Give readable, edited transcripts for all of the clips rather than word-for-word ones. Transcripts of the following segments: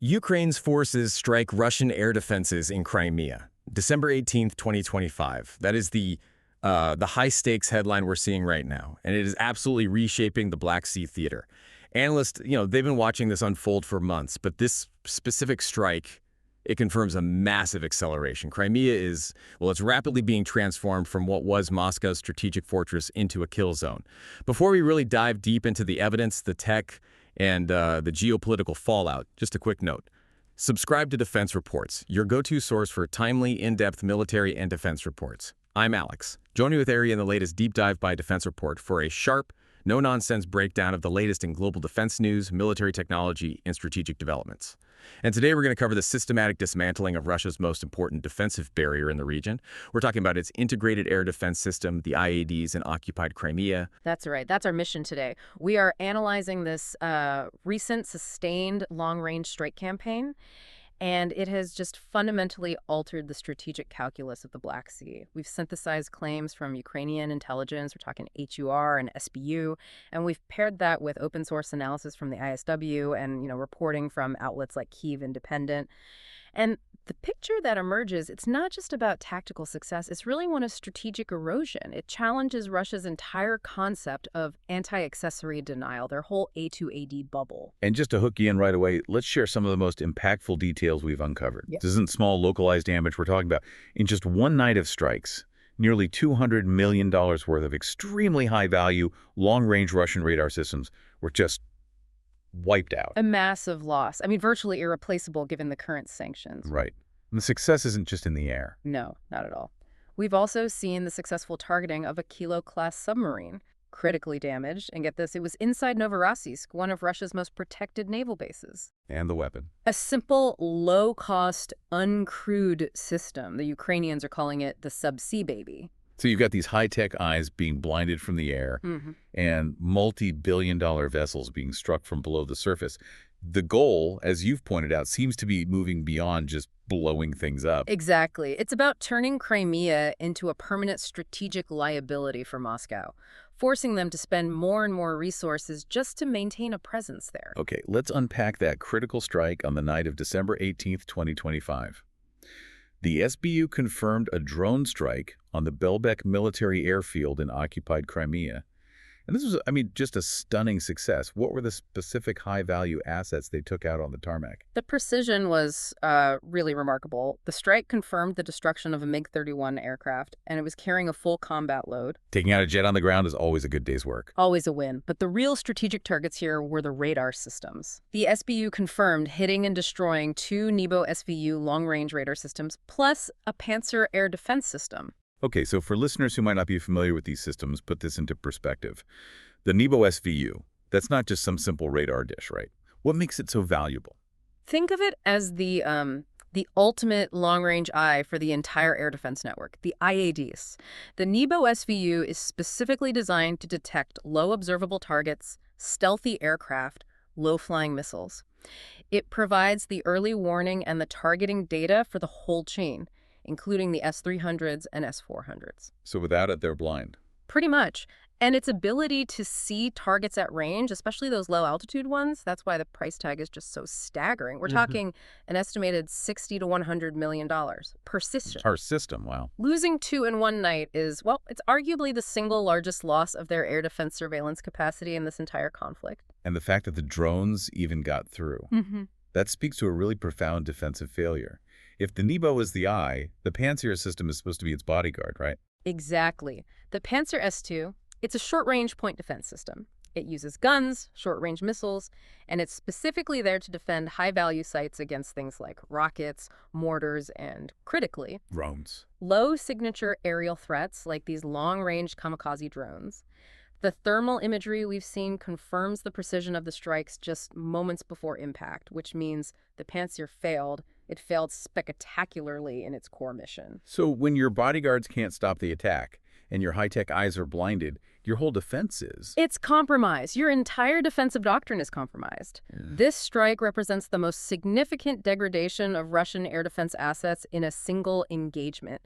Ukraine's forces strike Russian air defenses in Crimea, December 18th, 2025. That is the high-stakes headline we're seeing right now, and it is absolutely reshaping the Black Sea theater. Analysts, they've been watching this unfold for months, but this specific strike, it confirms a massive acceleration. Crimea it's rapidly being transformed from what was Moscow's strategic fortress into a kill zone. Before we really dive deep into the evidence, the tech, and the geopolitical fallout, just a quick note. Subscribe to Defense Reports, your go-to source for timely, in-depth military and defense reports. I'm Alex. Join me with Ari in the latest Deep Dive by Defense Report for a sharp, no-nonsense breakdown of the latest in global defense news, military technology, and strategic developments. And today we're going to cover the systematic dismantling of Russia's most important defensive barrier in the region. We're talking about its integrated air defense system, the IADs in occupied Crimea. That's right. That's our mission today. We are analyzing this recent sustained long-range strike campaign, and it has just fundamentally altered the strategic calculus of the Black Sea. We've synthesized claims from Ukrainian intelligence, we're talking HUR and SBU, and we've paired that with open source analysis from the ISW and, reporting from outlets like Kyiv Independent. And the picture that emerges, it's not just about tactical success, it's really one of strategic erosion. It challenges Russia's entire concept of anti-accessory denial, their whole A2AD bubble. And just to hook you in right away, let's share some of the most impactful details we've uncovered. Yep. This isn't small localized damage we're talking about. In just one night of strikes, nearly $200 million worth of extremely high-value, long-range Russian radar systems were just wiped out. A massive loss. I mean, virtually irreplaceable given the current sanctions. Right. And the success isn't just in the air. No, not at all. We've also seen the successful targeting of a Kilo-class submarine, critically damaged. And get this, it was inside Novorossiysk, one of Russia's most protected naval bases. And the weapon. A simple, low-cost, uncrewed system. The Ukrainians are calling it the subsea baby. So you've got these high-tech eyes being blinded from the air and multi-billion-dollar vessels being struck from below the surface. The goal, as you've pointed out, seems to be moving beyond just blowing things up. Exactly. It's about turning Crimea into a permanent strategic liability for Moscow, forcing them to spend more and more resources just to maintain a presence there. Okay, let's unpack that critical strike on the night of December 18th, 2025. The SBU confirmed a drone strike on the Belbek military airfield in occupied Crimea. And this was, just a stunning success. What were the specific high-value assets they took out on the tarmac? The precision was really remarkable. The strike confirmed the destruction of a MiG-31 aircraft, and it was carrying a full combat load. Taking out a jet on the ground is always a good day's work. Always a win. But the real strategic targets here were the radar systems. The SBU confirmed hitting and destroying 2 Nebo SVU long-range radar systems, plus a Panzer air defense system. Okay, so for listeners who might not be familiar with these systems, put this into perspective. The Nebo SVU, that's not just some simple radar dish, right? What makes it so valuable? Think of it as the ultimate long-range eye for the entire air defense network, the IADs. The Nebo SVU is specifically designed to detect low observable targets, stealthy aircraft, low-flying missiles. It provides the early warning and the targeting data for the whole chain, including the S-300s and S-400s. So without it, they're blind. Pretty much. And its ability to see targets at range, especially those low-altitude ones, that's why the price tag is just so staggering. We're talking an estimated $60 to $100 million per system. Per system, wow. Losing 2 in one night is, it's arguably the single largest loss of their air defense surveillance capacity in this entire conflict. And the fact that the drones even got through, that speaks to a really profound defensive failure. If the Nebo is the eye, the Panzer system is supposed to be its bodyguard, right? Exactly. The Panzer S2, it's a short-range point defense system. It uses guns, short-range missiles, and it's specifically there to defend high-value sites against things like rockets, mortars, and, critically, drones. Low-signature aerial threats like these long-range kamikaze drones. The thermal imagery we've seen confirms the precision of the strikes just moments before impact, which means the Panzer failed. It failed spectacularly in its core mission. So when your bodyguards can't stop the attack and your high-tech eyes are blinded, your whole defense is... It's compromised. Your entire defensive doctrine is compromised. This strike represents the most significant degradation of Russian air defense assets in a single engagement.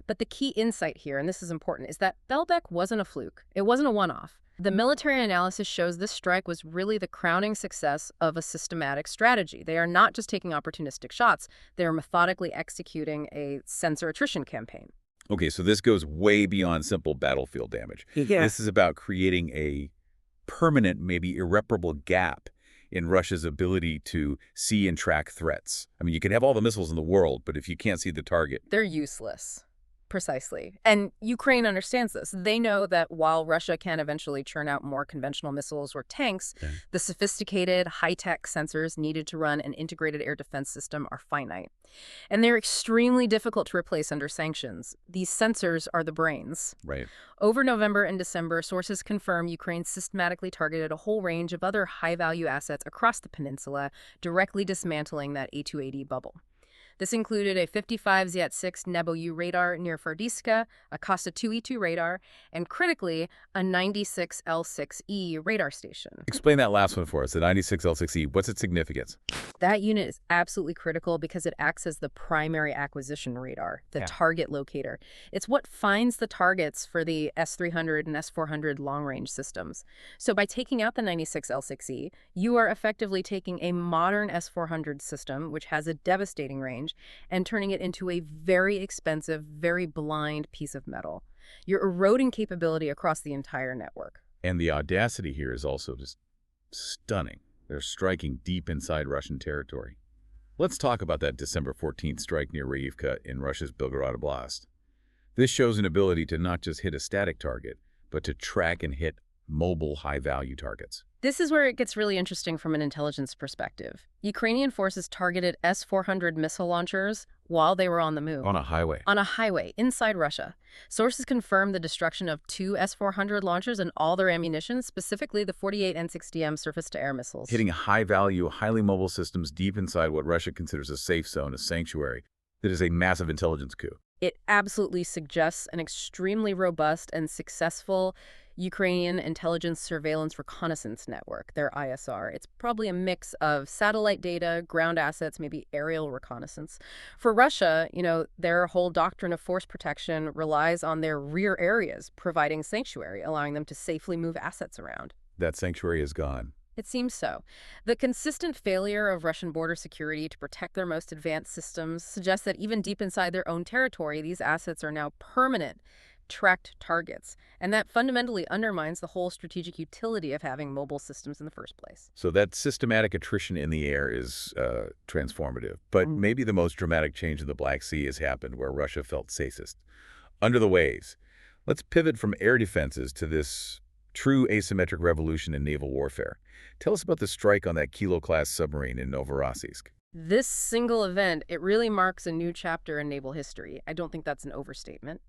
But the key insight here, and this is important, is that Belbek wasn't a fluke. It wasn't a one-off. The military analysis shows this strike was really the crowning success of a systematic strategy. They are not just taking opportunistic shots, they are methodically executing a sensor attrition campaign. Okay, so this goes way beyond simple battlefield damage. Yeah. This is about creating a permanent, maybe irreparable gap in Russia's ability to see and track threats. I mean, you can have all the missiles in the world, but if you can't see the target... They're useless. Precisely. And Ukraine understands this. They know that while Russia can eventually churn out more conventional missiles or tanks, the sophisticated, high-tech sensors needed to run an integrated air defense system are finite. And they're extremely difficult to replace under sanctions. These sensors are the brains. Right. Over November and December, sources confirm Ukraine systematically targeted a whole range of other high-value assets across the peninsula, directly dismantling that A280 bubble. This included a 55 Z6 Nebo-U radar near Fardiska, a Costa 2E2 radar, and critically, a 96 L6E radar station. Explain that last one for us, the 96 L6E. What's its significance? That unit is absolutely critical because it acts as the primary acquisition radar, the target locator. It's what finds the targets for the S-300 and S-400 long-range systems. So by taking out the 96 L6E, you are effectively taking a modern S-400 system, which has a devastating range, and turning it into a very expensive, very blind piece of metal. You're eroding capability across the entire network. And the audacity here is also just stunning. They're striking deep inside Russian territory. Let's talk about that December 14th strike near Ryivka in Russia's Belgorod Oblast. This shows an ability to not just hit a static target, but to track and hit mobile, high-value targets. This is where it gets really interesting from an intelligence perspective. Ukrainian forces targeted S-400 missile launchers while they were on the move. On a highway. On a highway inside Russia. Sources confirmed the destruction of 2 S-400 launchers and all their ammunition, specifically the 48 N60M surface-to-air missiles. Hitting high-value, highly mobile systems deep inside what Russia considers a safe zone, a sanctuary. That is a massive intelligence coup. It absolutely suggests an extremely robust and successful Ukrainian intelligence surveillance reconnaissance network, their ISR. It's probably a mix of satellite data, ground assets, maybe aerial reconnaissance. For Russia, their whole doctrine of force protection relies on their rear areas providing sanctuary, allowing them to safely move assets around. That sanctuary is gone. It seems so. The consistent failure of Russian border security to protect their most advanced systems suggests that even deep inside their own territory, these assets are now permanent, tracked targets. And that fundamentally undermines the whole strategic utility of having mobile systems in the first place. So that systematic attrition in the air is transformative. But maybe the most dramatic change in the Black Sea has happened where Russia felt safest. Under the waves. Let's pivot from air defenses to this true asymmetric revolution in naval warfare. Tell us about the strike on that Kilo-class submarine in Novorossiysk. This single event, it really marks a new chapter in naval history. I don't think that's an overstatement.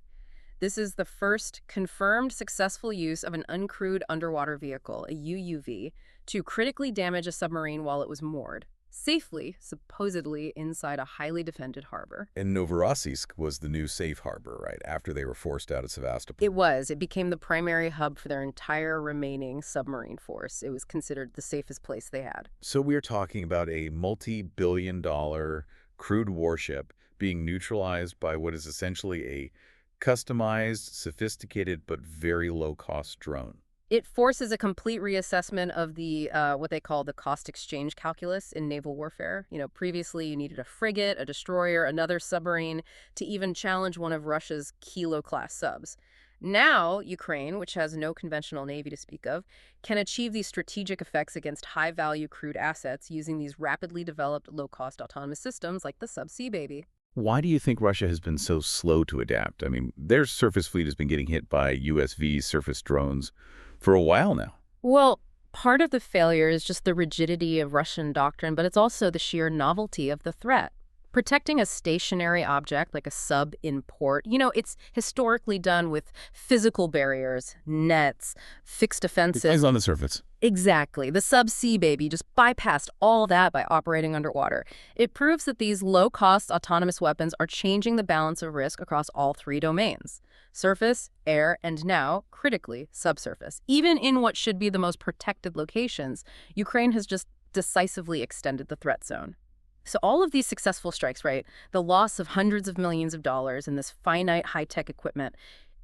This is the first confirmed successful use of an uncrewed underwater vehicle, a UUV, to critically damage a submarine while it was moored, safely, supposedly, inside a highly defended harbor. And Novorossiysk was the new safe harbor, right, after they were forced out of Sevastopol. It was. It became the primary hub for their entire remaining submarine force. It was considered the safest place they had. So we're talking about a multi-billion-dollar crewed warship being neutralized by what is essentially a customized, sophisticated, but very low-cost drone. It forces a complete reassessment of the what they call the cost exchange calculus in naval warfare. Previously you needed a frigate, a destroyer, another submarine to even challenge one of Russia's Kilo-class subs. Now, Ukraine, which has no conventional navy to speak of, can achieve these strategic effects against high-value crewed assets using these rapidly developed low-cost autonomous systems like the Subsea Baby. Why do you think Russia has been so slow to adapt? I mean, their surface fleet has been getting hit by USV surface drones for a while now. Well, part of the failure is just the rigidity of Russian doctrine, but it's also the sheer novelty of the threat. Protecting a stationary object like a sub in port, it's historically done with physical barriers, nets, fixed defenses. It's on the surface. Exactly. The Subsea Baby just bypassed all that by operating underwater. It proves that these low-cost autonomous weapons are changing the balance of risk across all 3 domains: surface, air, and now, critically, subsurface. Even in what should be the most protected locations, Ukraine has just decisively extended the threat zone. So all of these successful strikes, right, the loss of hundreds of millions of dollars in this finite high-tech equipment,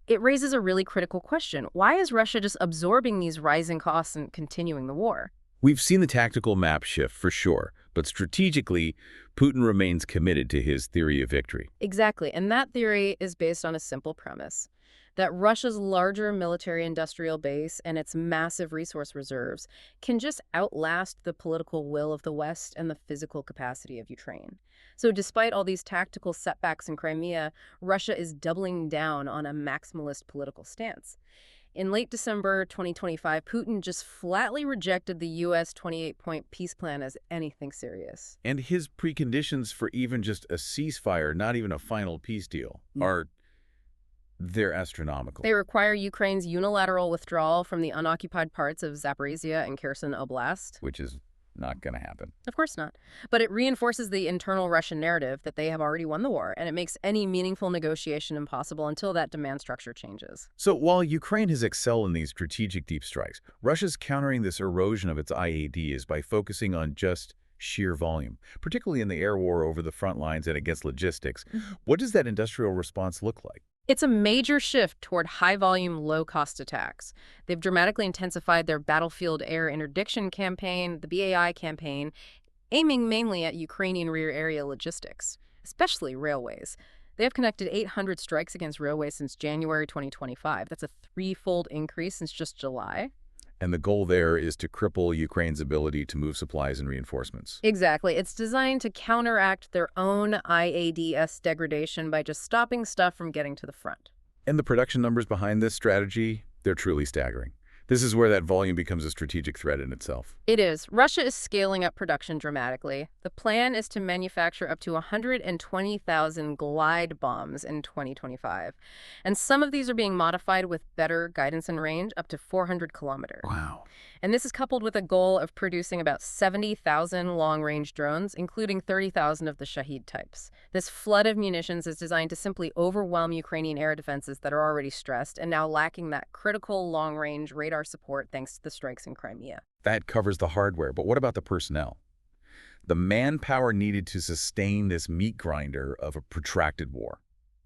It raises a really critical question. Why is Russia just absorbing these rising costs and continuing the war? We've seen the tactical map shift for sure, but strategically, Putin remains committed to his theory of victory. Exactly, and that theory is based on a simple premise, that Russia's larger military-industrial base and its massive resource reserves can just outlast the political will of the West and the physical capacity of Ukraine. So despite all these tactical setbacks in Crimea, Russia is doubling down on a maximalist political stance. In late December 2025, Putin just flatly rejected the U.S. 28-point peace plan as anything serious. And his preconditions for even just a ceasefire, not even a final peace deal, they're astronomical. They require Ukraine's unilateral withdrawal from the unoccupied parts of Zaporizhia and Kherson Oblast. Which is not going to happen. Of course not. But it reinforces the internal Russian narrative that they have already won the war, and it makes any meaningful negotiation impossible until that demand structure changes. So while Ukraine has excelled in these strategic deep strikes, Russia's countering this erosion of its IADs by focusing on just sheer volume, particularly in the air war over the front lines and against logistics. What does that industrial response look like? It's a major shift toward high-volume, low-cost attacks. They've dramatically intensified their battlefield air interdiction campaign, the BAI campaign, aiming mainly at Ukrainian rear area logistics, especially railways. They have conducted 800 strikes against railways since January 2025. That's a threefold increase since just July. And the goal there is to cripple Ukraine's ability to move supplies and reinforcements. Exactly. It's designed to counteract their own IADS degradation by just stopping stuff from getting to the front. And the production numbers behind this strategy, they're truly staggering. This is where that volume becomes a strategic threat in itself. It is. Russia is scaling up production dramatically. The plan is to manufacture up to 120,000 glide bombs in 2025. And some of these are being modified with better guidance and range, up to 400 kilometers. Wow. And this is coupled with a goal of producing about 70,000 long-range drones, including 30,000 of the Shahed types. This flood of munitions is designed to simply overwhelm Ukrainian air defenses that are already stressed and now lacking that critical long-range radar support thanks to the strikes in Crimea. That covers the hardware, but what about the personnel? The manpower needed to sustain this meat grinder of a protracted war.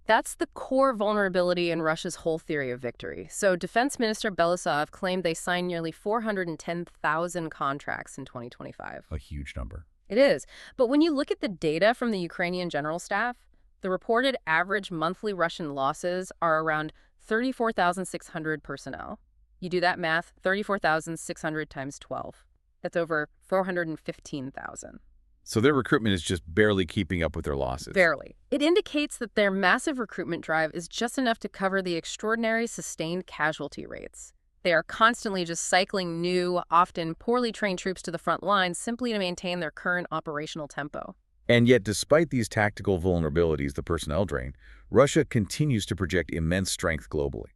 That's the core vulnerability in Russia's whole theory of victory. So Defense Minister Belousov claimed they signed nearly 410,000 contracts in 2025. A huge number. It is. But when you look at the data from the Ukrainian general staff, the reported average monthly Russian losses are around 34,600 personnel. You do that math, 34,600 times 12. That's over 415,000. So their recruitment is just barely keeping up with their losses. Barely. It indicates that their massive recruitment drive is just enough to cover the extraordinary sustained casualty rates. They are constantly just cycling new, often poorly trained troops to the front lines simply to maintain their current operational tempo. And yet, despite these tactical vulnerabilities, the personnel drain, Russia continues to project immense strength globally.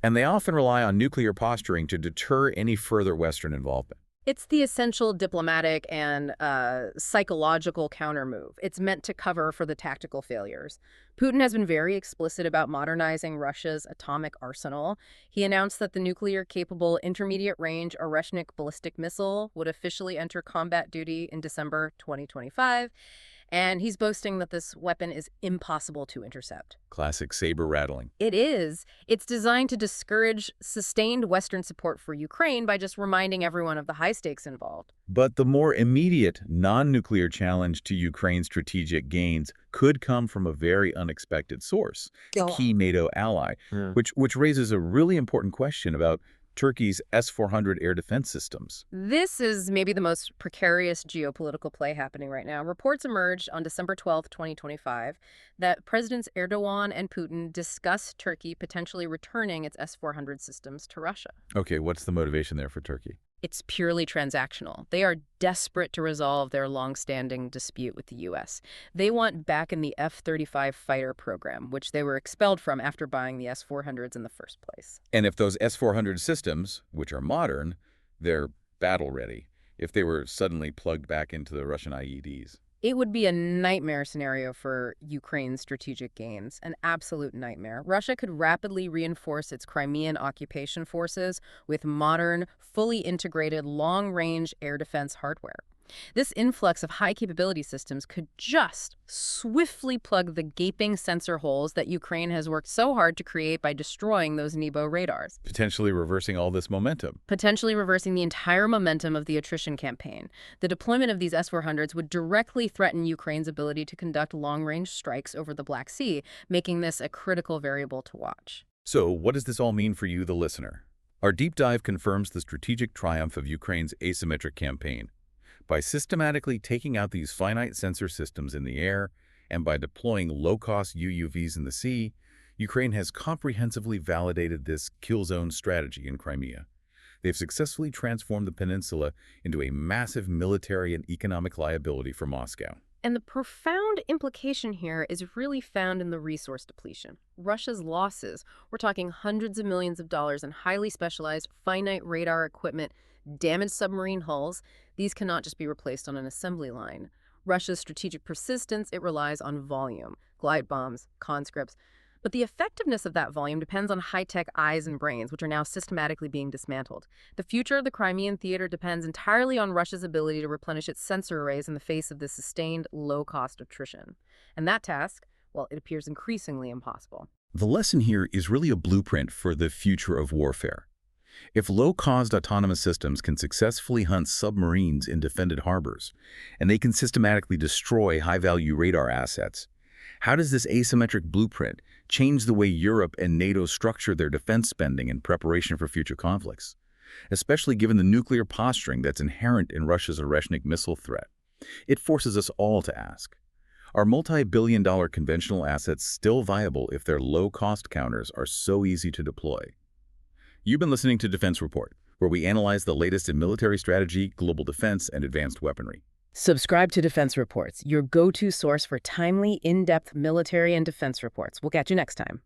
And they often rely on nuclear posturing to deter any further Western involvement. It's the essential diplomatic and psychological countermove. It's meant to cover for the tactical failures. Putin has been very explicit about modernizing Russia's atomic arsenal. He announced that the nuclear-capable intermediate-range Oreshnik ballistic missile would officially enter combat duty in December 2025. And he's boasting that this weapon is impossible to intercept. Classic saber rattling. It is. It's designed to discourage sustained Western support for Ukraine by just reminding everyone of the high stakes involved. But the more immediate, non-nuclear challenge to Ukraine's strategic gains could come from a very unexpected source, a key NATO ally, which raises a really important question about Turkey's S-400 air defense systems. This is maybe the most precarious geopolitical play happening right now. Reports emerged on December 12, 2025, that Presidents Erdogan and Putin discussed Turkey potentially returning its S-400 systems to Russia. Okay, what's the motivation there for Turkey? It's purely transactional. They are desperate to resolve their long-standing dispute with the U.S. They want back in the F-35 fighter program, which they were expelled from after buying the S-400s in the first place. And if those S-400 systems, which are modern, they're battle-ready, if they were suddenly plugged back into the Russian IEDs? It would be a nightmare scenario for Ukraine's strategic gains, an absolute nightmare. Russia could rapidly reinforce its Crimean occupation forces with modern, fully integrated, long-range air defense hardware. This influx of high-capability systems could just swiftly plug the gaping sensor holes that Ukraine has worked so hard to create by destroying those Nebo radars, Potentially reversing all this momentum. potentially reversing the entire momentum of the attrition campaign. The deployment of these S-400s would directly threaten Ukraine's ability to conduct long-range strikes over the Black Sea, making this a critical variable to watch. So, what does this all mean for you, the listener? Our deep dive confirms the strategic triumph of Ukraine's asymmetric campaign. By systematically taking out these finite sensor systems in the air and by deploying low-cost UUVs in the sea, Ukraine has comprehensively validated this kill zone strategy in Crimea. They've successfully transformed the peninsula into a massive military and economic liability for Moscow. And the profound implication here is really found in the resource depletion. Russia's losses, we're talking hundreds of millions of dollars in highly specialized, finite radar equipment, damaged submarine hulls, these cannot just be replaced on an assembly line. Russia's strategic persistence, it relies on volume, glide bombs, conscripts. But the effectiveness of that volume depends on high-tech eyes and brains, which are now systematically being dismantled. The future of the Crimean theater depends entirely on Russia's ability to replenish its sensor arrays in the face of this sustained, low-cost attrition. And that task, well, it appears increasingly impossible. The lesson here is really a blueprint for the future of warfare. If low-cost autonomous systems can successfully hunt submarines in defended harbors, and they can systematically destroy high-value radar assets, how does this asymmetric blueprint change the way Europe and NATO structure their defense spending in preparation for future conflicts, especially given the nuclear posturing that's inherent in Russia's Oreshnik missile threat? It forces us all to ask, are multi-billion-dollar conventional assets still viable if their low-cost counters are so easy to deploy? You've been listening to Defense Report, where we analyze the latest in military strategy, global defense, and advanced weaponry. Subscribe to Defense Reports, your go-to source for timely, in-depth military and defense reports. We'll catch you next time.